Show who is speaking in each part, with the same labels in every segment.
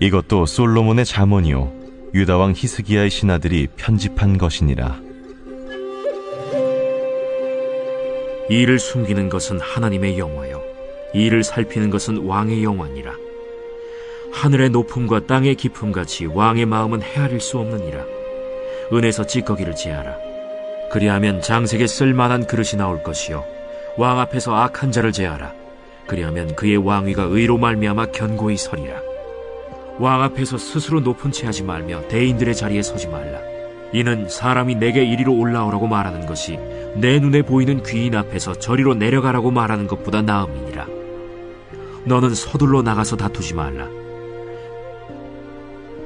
Speaker 1: 이것도 솔로몬의 잠언이요 유다 왕 히스기야의 신하들이 편집한 것이니라.
Speaker 2: 이를 숨기는 것은 하나님의 영화요 이를 살피는 것은 왕의 영화니라. 하늘의 높음과 땅의 깊음같이 왕의 마음은 헤아릴 수 없느니라. 은에서 찌꺼기를 제하라. 그리하면 장색에 쓸만한 그릇이 나올 것이요 왕 앞에서 악한 자를 제하라. 그리하면 그의 왕위가 의로 말미암아 견고히 서리라. 왕 앞에서 스스로 높은 채 하지 말며 대인들의 자리에 서지 말라. 이는 사람이 내게 이리로 올라오라고 말하는 것이 내 눈에 보이는 귀인 앞에서 저리로 내려가라고 말하는 것보다 나음이니라. 너는 서둘러 나가서 다투지 말라.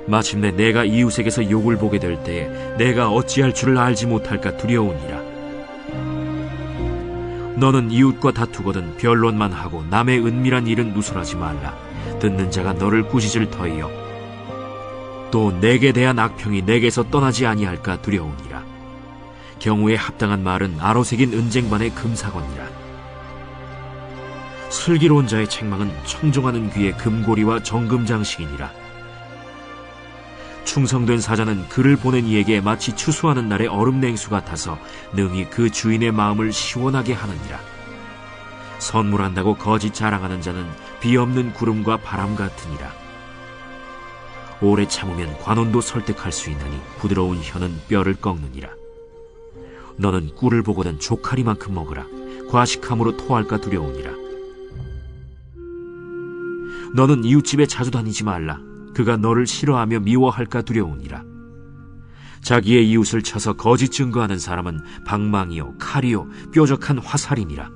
Speaker 2: 마침내 내가 이웃에게서 욕을 보게 될 때에 내가 어찌할 줄을 알지 못할까 두려우니라. 너는 이웃과 다투거든 변론만 하고 남의 은밀한 일은 누설하지 말라. 듣는 자가 너를 꾸짖을 터이요 또 내게 대한 악평이 내게서 떠나지 아니할까 두려우니라. 경우에 합당한 말은 아로새긴 은쟁반의 금사건이라. 슬기로운 자의 책망은 청종하는 귀의 금고리와 정금장식이니라. 충성된 사자는 그를 보낸 이에게 마치 추수하는 날의 얼음 냉수 같아서 능히 그 주인의 마음을 시원하게 하느니라. 선물한다고 거짓 자랑하는 자는 비 없는 구름과 바람 같으니라. 오래 참으면 관원도 설득할 수 있나니 부드러운 혀는 뼈를 꺾느니라. 너는 꿀을 보거든 조카리만큼 먹으라. 과식함으로 토할까 두려우니라. 너는 이웃집에 자주 다니지 말라. 그가 너를 싫어하며 미워할까 두려우니라. 자기의 이웃을 쳐서 거짓 증거하는 사람은 방망이요 칼이요 뾰족한 화살이니라.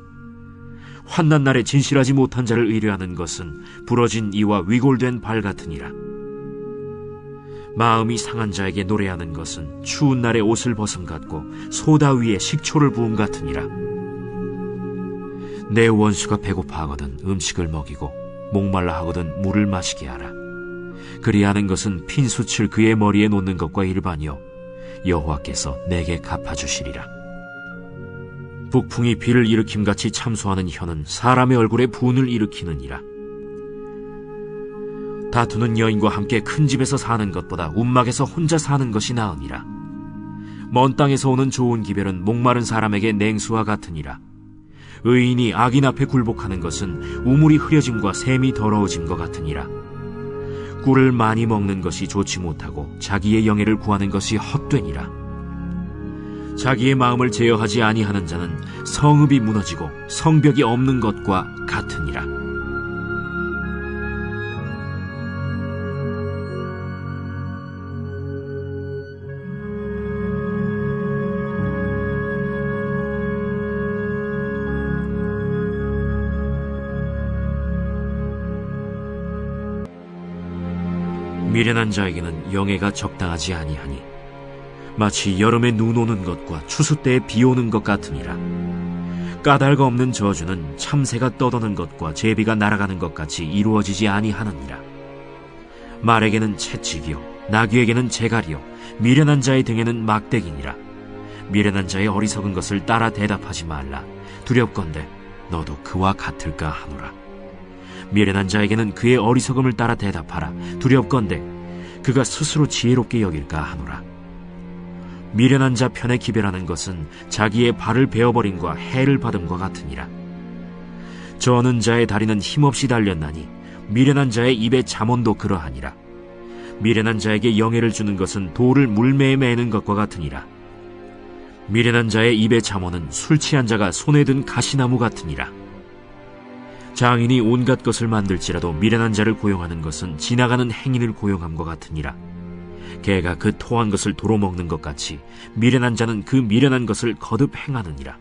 Speaker 2: 환난 날에 진실하지 못한 자를 의뢰하는 것은 부러진 이와 위골된 발 같으니라. 마음이 상한 자에게 노래하는 것은 추운 날에 옷을 벗음 같고 소다 위에 식초를 부음 같으니라. 내 원수가 배고파하거든 음식을 먹이고 목말라 하거든 물을 마시게 하라. 그리하는 것은 핀수칠 그의 머리에 놓는 것과 일반이요 여호와께서 내게 갚아주시리라. 북풍이 비를 일으킴같이 참소하는 혀는 사람의 얼굴에 분을 일으키느니라. 다투는 여인과 함께 큰 집에서 사는 것보다 움막에서 혼자 사는 것이 나으니라. 먼 땅에서 오는 좋은 기별은 목마른 사람에게 냉수와 같으니라. 의인이 악인 앞에 굴복하는 것은 우물이 흐려짐과 샘이 더러워짐과 같으니라. 꿀을 많이 먹는 것이 좋지 못하고 자기의 영예를 구하는 것이 헛되니라. 자기의 마음을 제어하지 아니하는 자는 성읍이 무너지고 성벽이 없는 것과 같으니라. 미련한 자에게는 영예가 적당하지 아니하니 마치 여름에 눈 오는 것과 추수 때에 비 오는 것 같으니라. 까닭 없는 저주는 참새가 떠도는 것과 제비가 날아가는 것 같이 이루어지지 아니하느니라. 말에게는 채찍이요 나귀에게는 재갈이요 미련한 자의 등에는 막대기니라. 미련한 자의 어리석은 것을 따라 대답하지 말라. 두렵건대 너도 그와 같을까 하노라. 미련한 자에게는 그의 어리석음을 따라 대답하라. 두렵건대 그가 스스로 지혜롭게 여길까 하노라. 미련한 자 편에 기별하는 것은 자기의 발을 베어버림과 해를 받음과 같으니라. 저는 자의 다리는 힘없이 달렸나니 미련한 자의 입에 잠언도 그러하니라. 미련한 자에게 영예를 주는 것은 돌을 물매에 매는 것과 같으니라. 미련한 자의 입에 잠언은 술 취한 자가 손에 든 가시나무 같으니라. 장인이 온갖 것을 만들지라도 미련한 자를 고용하는 것은 지나가는 행인을 고용함과 같으니라. 개가 그 토한 것을 도로 먹는 것 같이 미련한 자는 그 미련한 것을 거듭 행하느니라.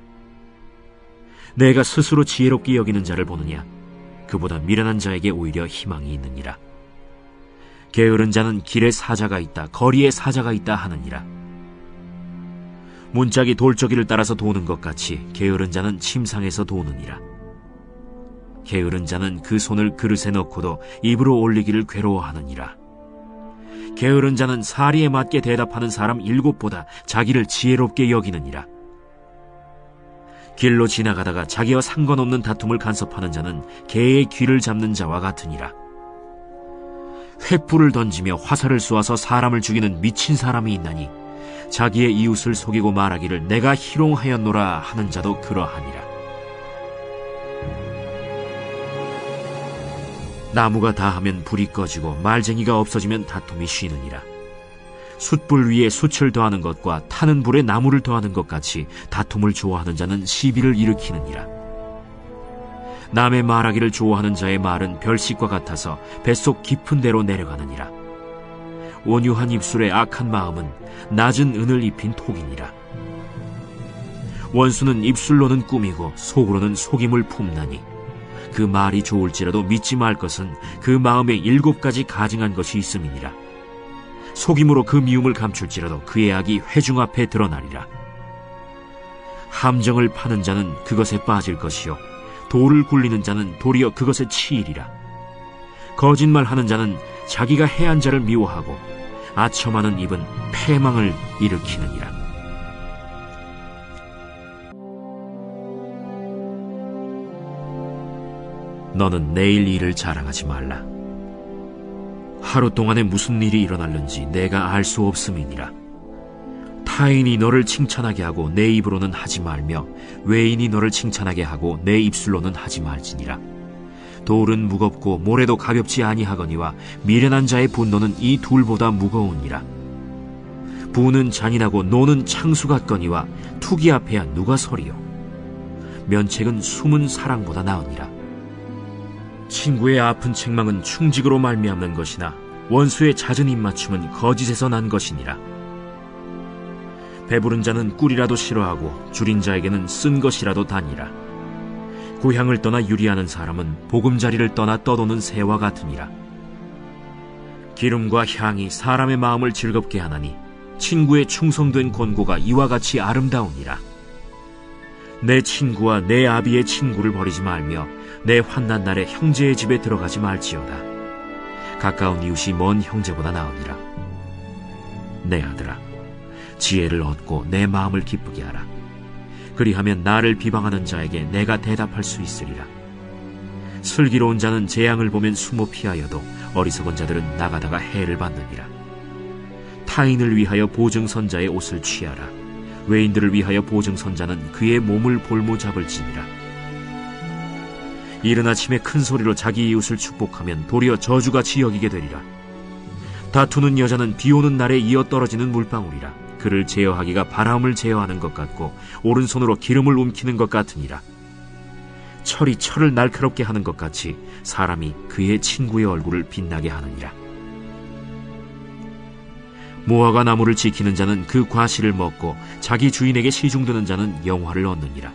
Speaker 2: 내가 스스로 지혜롭게 여기는 자를 보느냐? 그보다 미련한 자에게 오히려 희망이 있느니라. 게으른 자는 길에 사자가 있다, 거리에 사자가 있다 하느니라. 문짝이 돌저기를 따라서 도는 것 같이 게으른 자는 침상에서 도느니라. 게으른 자는 그 손을 그릇에 넣고도 입으로 올리기를 괴로워하느니라. 게으른 자는 사리에 맞게 대답하는 사람 7보다 자기를 지혜롭게 여기느니라. 길로 지나가다가 자기와 상관없는 다툼을 간섭하는 자는 개의 귀를 잡는 자와 같으니라. 횃불을 던지며 화살을 쏘아서 사람을 죽이는 미친 사람이 있나니 자기의 이웃을 속이고 말하기를 내가 희롱하였노라 하는 자도 그러하니라. 나무가 다하면 불이 꺼지고 말쟁이가 없어지면 다툼이 쉬느니라. 숯불 위에 숯을 더하는 것과 타는 불에 나무를 더하는 것 같이 다툼을 좋아하는 자는 시비를 일으키느니라. 남의 말하기를 좋아하는 자의 말은 별식과 같아서 뱃속 깊은 데로 내려가느니라. 온유한 입술의 악한 마음은 낮은 은을 입힌 톡이니라. 원수는 입술로는 꾸미고 속으로는 속임을 품나니 그 말이 좋을지라도 믿지 말 것은 그 마음에 7가지 가증한 것이 있음이니라. 속임으로 그 미움을 감출지라도 그의 악이 회중 앞에 드러나리라. 함정을 파는 자는 그것에 빠질 것이요 돌을 굴리는 자는 도리어 그것에 치이리라. 거짓말하는 자는 자기가 해한 자를 미워하고 아첨하는 입은 패망을 일으키느니라. 너는 내일 일을 자랑하지 말라. 하루 동안에 무슨 일이 일어날는지 내가 알 수 없음이니라. 타인이 너를 칭찬하게 하고 내 입으로는 하지 말며 외인이 너를 칭찬하게 하고 내 입술로는 하지 말지니라. 돌은 무겁고 모래도 가볍지 아니하거니와 미련한 자의 분노는 이 둘보다 무거우니라. 부는 잔인하고 노는 창수 같거니와 투기 앞에야 누가 서리요. 면책은 숨은 사랑보다 나으니라. 친구의 아픈 책망은 충직으로 말미암는 것이나 원수의 잦은 입맞춤은 거짓에서 난 것이니라. 배부른 자는 꿀이라도 싫어하고 줄인 자에게는 쓴 것이라도 다니라. 고향을 떠나 유리하는 사람은 보금자리를 떠나 떠도는 새와 같으니라. 기름과 향이 사람의 마음을 즐겁게 하나니 친구의 충성된 권고가 이와 같이 아름다우니라. 내 친구와 내 아비의 친구를 버리지 말며 내 환난 날에 형제의 집에 들어가지 말지어다. 가까운 이웃이 먼 형제보다 나으니라. 내 아들아, 지혜를 얻고 내 마음을 기쁘게 하라. 그리하면 나를 비방하는 자에게 내가 대답할 수 있으리라. 슬기로운 자는 재앙을 보면 숨어 피하여도 어리석은 자들은 나가다가 해를 받느니라. 타인을 위하여 보증선자의 옷을 취하라. 외인들을 위하여 보증선자는 그의 몸을 볼모 잡을지니라. 이른 아침에 큰 소리로 자기 이웃을 축복하면 도리어 저주같이 여기게 되리라. 다투는 여자는 비 오는 날에 이어 떨어지는 물방울이라. 그를 제어하기가 바람을 제어하는 것 같고 오른손으로 기름을 움키는 것 같으니라. 철이 철을 날카롭게 하는 것 같이 사람이 그의 친구의 얼굴을 빛나게 하느니라. 무화과 나무를 지키는 자는 그 과실을 먹고 자기 주인에게 시중드는 자는 영화를 얻느니라.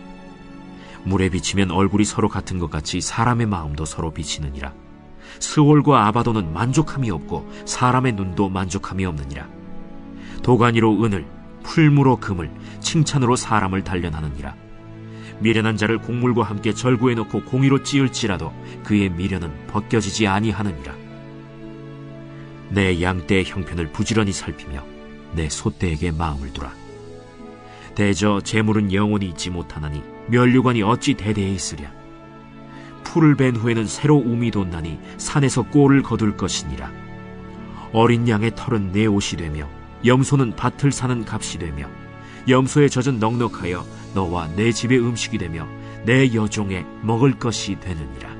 Speaker 2: 물에 비치면 얼굴이 서로 같은 것 같이 사람의 마음도 서로 비치느니라. 스올과 아바도는 만족함이 없고 사람의 눈도 만족함이 없느니라. 도가니로 은을, 풀무로 금을, 칭찬으로 사람을 단련하느니라. 미련한 자를 곡물과 함께 절구해 놓고 공의로 찌을지라도 그의 미련은 벗겨지지 아니하느니라. 내 양떼의 형편을 부지런히 살피며 내 소떼에게 마음을 두라. 대저 재물은 영원히 있지 못하나니 면류관이 어찌 대대에 있으랴. 풀을 벤 후에는 새로 움이 돋나니 산에서 꼴을 거둘 것이니라. 어린 양의 털은 내 옷이 되며 염소는 밭을 사는 값이 되며 염소의 젖은 넉넉하여 너와 내 집의 음식이 되며 내 여종의 먹을 것이 되느니라.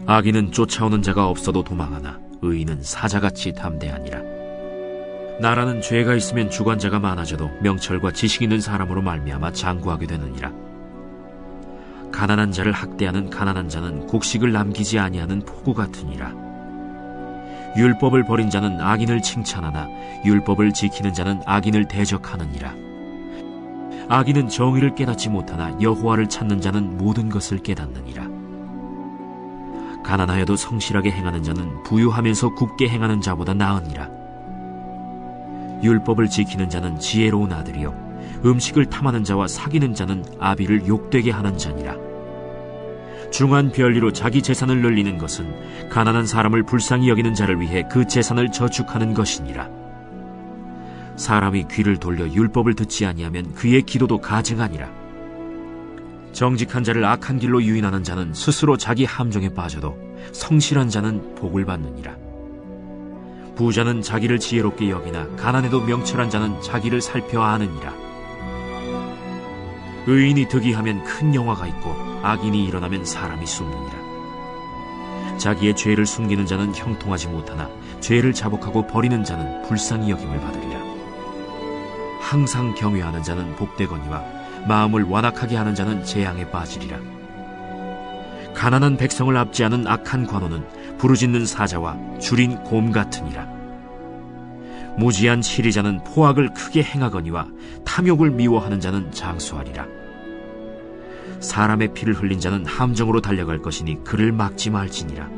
Speaker 2: 악인은 쫓아오는 자가 없어도 도망하나 의인은 사자같이 담대하니라. 나라는 죄가 있으면 주관자가 많아져도 명철과 지식 있는 사람으로 말미암아 장구하게 되느니라. 가난한 자를 학대하는 가난한 자는 곡식을 남기지 아니하는 폭우 같으니라. 율법을 버린 자는 악인을 칭찬하나 율법을 지키는 자는 악인을 대적하느니라. 악인은 정의를 깨닫지 못하나 여호와를 찾는 자는 모든 것을 깨닫느니라. 가난하여도 성실하게 행하는 자는 부유하면서 굽게 행하는 자보다 나으니라. 율법을 지키는 자는 지혜로운 아들이요 음식을 탐하는 자와 사귀는 자는 아비를 욕되게 하는 자니라. 중한 별리로 자기 재산을 늘리는 것은 가난한 사람을 불쌍히 여기는 자를 위해 그 재산을 저축하는 것이니라. 사람이 귀를 돌려 율법을 듣지 아니하면 그의 기도도 가증하니라. 정직한 자를 악한 길로 유인하는 자는 스스로 자기 함정에 빠져도 성실한 자는 복을 받느니라. 부자는 자기를 지혜롭게 여기나 가난해도 명철한 자는 자기를 살펴 아느니라. 의인이 득이하면 큰 영화가 있고 악인이 일어나면 사람이 숨느니라. 자기의 죄를 숨기는 자는 형통하지 못하나 죄를 자복하고 버리는 자는 불쌍히 여김을 받으리라. 항상 경외하는 자는 복되거니와 마음을 완악하게 하는 자는 재앙에 빠지리라. 가난한 백성을 압제하는 악한 관원은 부르짖는 사자와 줄인 곰 같으니라. 무지한 치리자는 포악을 크게 행하거니와 탐욕을 미워하는 자는 장수하리라. 사람의 피를 흘린 자는 함정으로 달려갈 것이니 그를 막지 말지니라.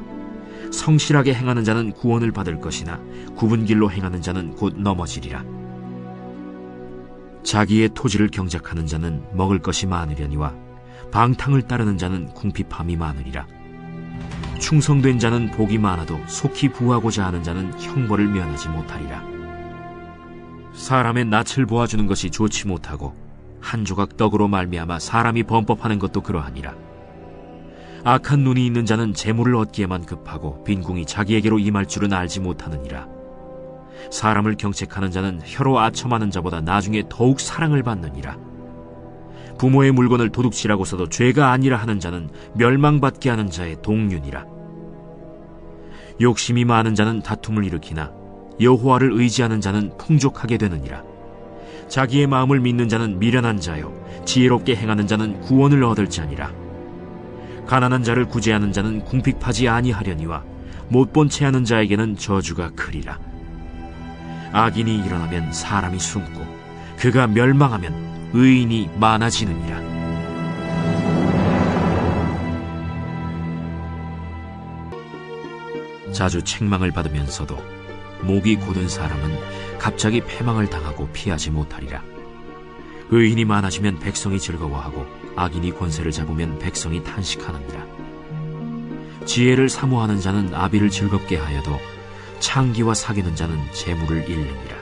Speaker 2: 성실하게 행하는 자는 구원을 받을 것이나 굽은 길로 행하는 자는 곧 넘어지리라. 자기의 토지를 경작하는 자는 먹을 것이 많으려니와 방탕을 따르는 자는 궁핍함이 많으리라. 충성된 자는 복이 많아도 속히 부하고자 하는 자는 형벌을 면하지 못하리라. 사람의 낯을 보아주는 것이 좋지 못하고 한 조각 떡으로 말미암아 사람이 범법하는 것도 그러하니라. 악한 눈이 있는 자는 재물을 얻기에만 급하고 빈궁이 자기에게로 임할 줄은 알지 못하느니라. 사람을 경책하는 자는 혀로 아첨하는 자보다 나중에 더욱 사랑을 받느니라. 부모의 물건을 도둑질하고서도 죄가 아니라 하는 자는 멸망받게 하는 자의 동류니라. 욕심이 많은 자는 다툼을 일으키나 여호와를 의지하는 자는 풍족하게 되느니라. 자기의 마음을 믿는 자는 미련한 자요 지혜롭게 행하는 자는 구원을 얻을지니라. 가난한 자를 구제하는 자는 궁핍하지 아니하려니와 못본 채 하는 자에게는 저주가 크리라. 악인이 일어나면 사람이 숨고 그가 멸망하면 의인이 많아지느니라. 자주 책망을 받으면서도 목이 곧은 사람은 갑자기 패망을 당하고 피하지 못하리라. 의인이 많아지면 백성이 즐거워하고 악인이 권세를 잡으면 백성이 탄식하느니라. 지혜를 사모하는 자는 아비를 즐겁게 하여도 창기와 사귀는 자는 재물을 잃느니라.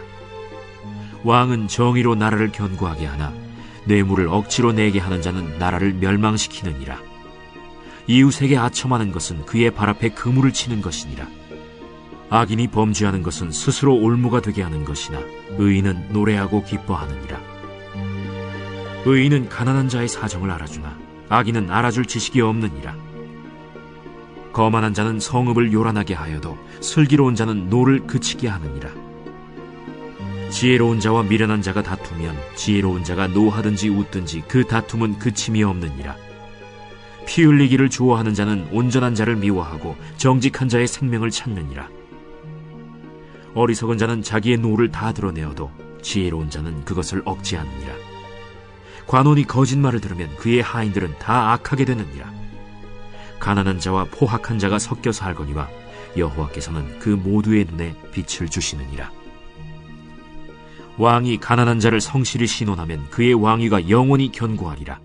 Speaker 2: 왕은 정의로 나라를 견고하게 하나 뇌물을 억지로 내게 하는 자는 나라를 멸망시키느니라. 이웃에게 아첨하는 것은 그의 발 앞에 그물을 치는 것이니라. 악인이 범죄하는 것은 스스로 올무가 되게 하는 것이나 의인은 노래하고 기뻐하느니라. 의인은 가난한 자의 사정을 알아주나 악인은 알아줄 지식이 없느니라. 거만한 자는 성읍을 요란하게 하여도 슬기로운 자는 노를 그치게 하느니라. 지혜로운 자와 미련한 자가 다투면 지혜로운 자가 노하든지 웃든지 그 다툼은 그침이 없느니라. 피 흘리기를 좋아하는 자는 온전한 자를 미워하고 정직한 자의 생명을 찾느니라. 어리석은 자는 자기의 노를 다 드러내어도 지혜로운 자는 그것을 억제하느니라. 관원이 거짓말을 들으면 그의 하인들은 다 악하게 되느니라. 가난한 자와 포학한 자가 섞여 살거니와 여호와께서는 그 모두의 눈에 빛을 주시느니라. 왕이 가난한 자를 성실히 신원하면 그의 왕위가 영원히 견고하리라.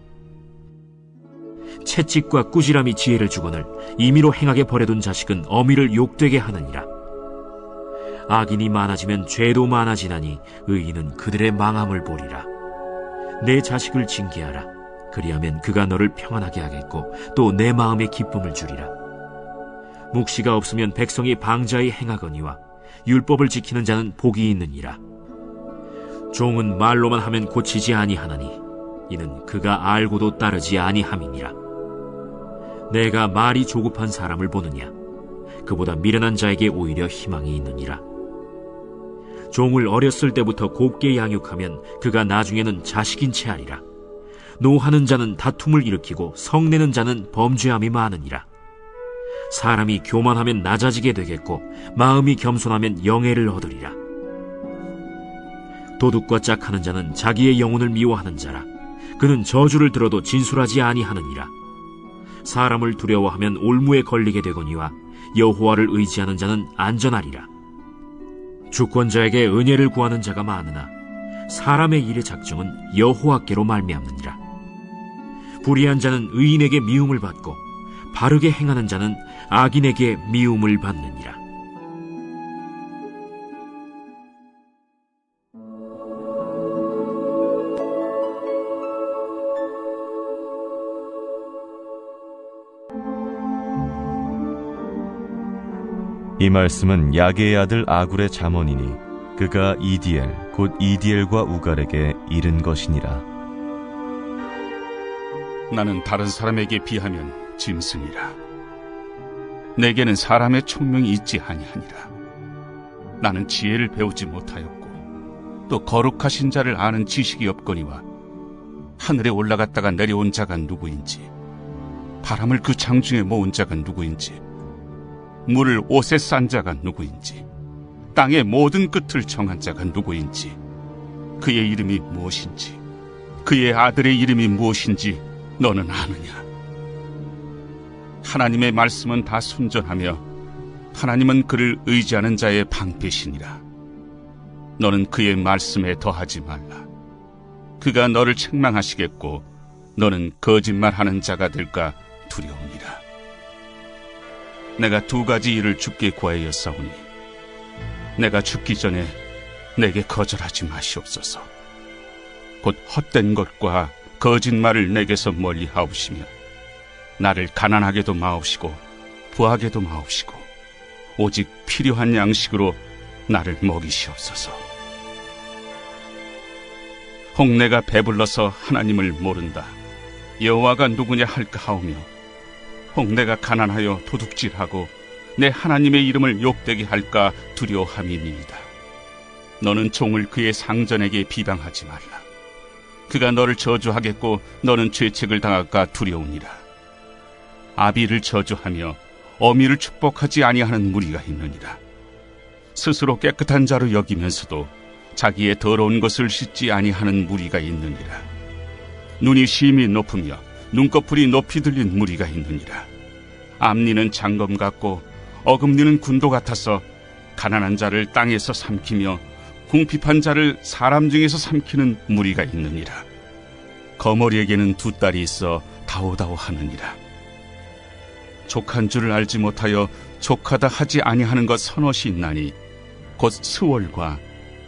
Speaker 2: 채찍과 꾸지람이 지혜를 주거늘 임의로 행하게 버려둔 자식은 어미를 욕되게 하느니라. 악인이 많아지면 죄도 많아지나니 의인은 그들의 망함을 보리라. 내 자식을 징계하라. 그리하면 그가 너를 평안하게 하겠고 또 내 마음에 기쁨을 주리라. 묵시가 없으면 백성이 방자히 행하거니와 율법을 지키는 자는 복이 있느니라. 종은 말로만 하면 고치지 아니하나니 이는 그가 알고도 따르지 아니함이니라. 내가 말이 조급한 사람을 보느냐? 그보다 미련한 자에게 오히려 희망이 있느니라. 종을 어렸을 때부터 곱게 양육하면 그가 나중에는 자식인 채 하리라. 노하는 자는 다툼을 일으키고 성내는 자는 범죄함이 많으니라. 사람이 교만하면 낮아지게 되겠고 마음이 겸손하면 영예를 얻으리라. 도둑과 짝하는 자는 자기의 영혼을 미워하는 자라. 그는 저주를 들어도 진술하지 아니하느니라. 사람을 두려워하면 올무에 걸리게 되거니와 여호와를 의지하는 자는 안전하리라. 주권자에게 은혜를 구하는 자가 많으나 사람의 일의 작정은 여호와께로 말미암느니라. 불의한 자는 의인에게 미움을 받고 바르게 행하는 자는 악인에게 미움을 받느니라.
Speaker 1: 이 말씀은 야게의 아들 아굴의 잠언이니 그가 이디엘 곧 이디엘과 우갈에게 이른 것이니라.
Speaker 3: 나는 다른 사람에게 비하면 짐승이라. 내게는 사람의 총명이 있지 아니하니라. 나는 지혜를 배우지 못하였고 또 거룩하신 자를 아는 지식이 없거니와 하늘에 올라갔다가 내려온 자가 누구인지, 바람을 그 장중에 모은 자가 누구인지, 물을 옷에 싼 자가 누구인지, 땅의 모든 끝을 정한 자가 누구인지, 그의 이름이 무엇인지, 그의 아들의 이름이 무엇인지 너는 아느냐? 하나님의 말씀은 다 순전하며 하나님은 그를 의지하는 자의 방패시니라. 너는 그의 말씀에 더하지 말라. 그가 너를 책망하시겠고 너는 거짓말하는 자가 될까 두려우니라. 내가 2가지 일을 주께 구하였사오니 내가 죽기 전에 내게 거절하지 마시옵소서. 곧 헛된 것과 거짓말을 내게서 멀리 하옵시며 나를 가난하게도 마옵시고 부하게도 마옵시고 오직 필요한 양식으로 나를 먹이시옵소서. 혹 내가 배불러서 하나님을 모른다, 여호와가 누구냐 할까 하오며, 혹 내가 가난하여 도둑질하고 내 하나님의 이름을 욕되게 할까 두려워함이니이다. 너는 종을 그의 상전에게 비방하지 말라. 그가 너를 저주하겠고 너는 죄책을 당할까 두려우니라. 아비를 저주하며 어미를 축복하지 아니하는 무리가 있느니라. 스스로 깨끗한 자로 여기면서도 자기의 더러운 것을 씻지 아니하는 무리가 있느니라. 눈이 심히 높으며 눈꺼풀이 높이 들린 무리가 있느니라. 앞니는 장검 같고 어금니는 군도 같아서 가난한 자를 땅에서 삼키며 궁핍한 자를 사람 중에서 삼키는 무리가 있느니라. 거머리에게는 2딸이 있어 다오다오 하느니라. 족한 줄을 알지 못하여 족하다 하지 아니하는 것 서너시 있나니 곧 스월과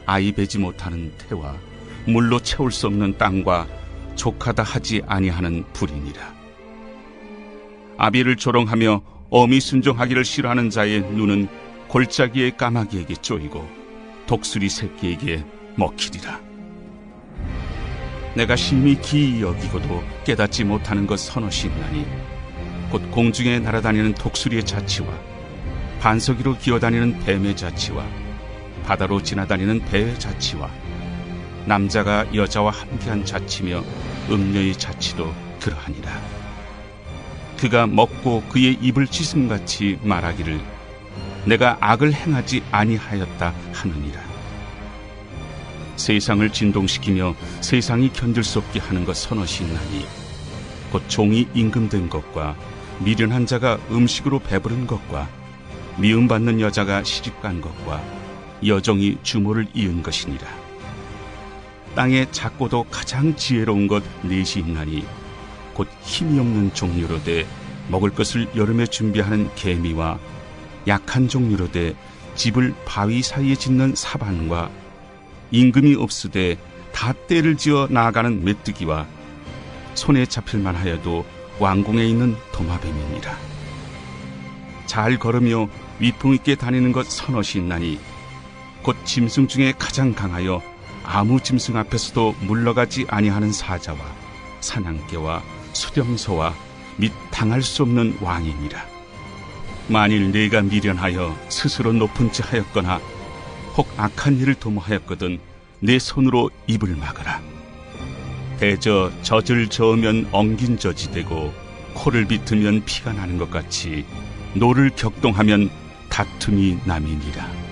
Speaker 3: 아이 베지 못하는 태와 물로 채울 수 없는 땅과 족하다 하지 아니하는 불이니라. 아비를 조롱하며 어미 순종하기를 싫어하는 자의 눈은 골짜기의 까마귀에게 쪼이고 독수리 새끼에게 먹히리라. 내가 심히 기이 여기고도 깨닫지 못하는 것 서너시 있나니 곧 공중에 날아다니는 독수리의 자치와 반석 위로 기어다니는 뱀의 자치와 바다로 지나다니는 배의 자치와 남자가 여자와 함께한 자치며 음녀의 자치도 그러하니라. 그가 먹고 그의 입을 찢음같이 말하기를 내가 악을 행하지 아니하였다 하느니라. 세상을 진동시키며 세상이 견딜 수 없게 하는 것 서너시 있나니 곧 종이 임금된 것과 미련한 자가 음식으로 배부른 것과 미움받는 여자가 시집간 것과 여종이 주모를 이은 것이니라. 땅에 작고도 가장 지혜로운 것 4시 있나니 곧 힘이 없는 종류로되 먹을 것을 여름에 준비하는 개미와 약한 종류로되 집을 바위 사이에 짓는 사반과 임금이 없으되 다 때를 지어 나아가는 메뚜기와 손에 잡힐만 하여도 왕궁에 있는 도마뱀이니라. 잘 걸으며 위풍 있게 다니는 것 서너시 있나니 곧 짐승 중에 가장 강하여 아무 짐승 앞에서도 물러가지 아니하는 사자와 사냥개와 수령소와 및 당할 수 없는 왕이니라. 만일 네가 미련하여 스스로 높은 지 하였거나 혹 악한 일을 도모하였거든 내 손으로 입을 막으라. 대저 젖을 저으면 엉긴 젖이 되고 코를 비트면 피가 나는 것 같이 노를 격동하면 다툼이 남이니라.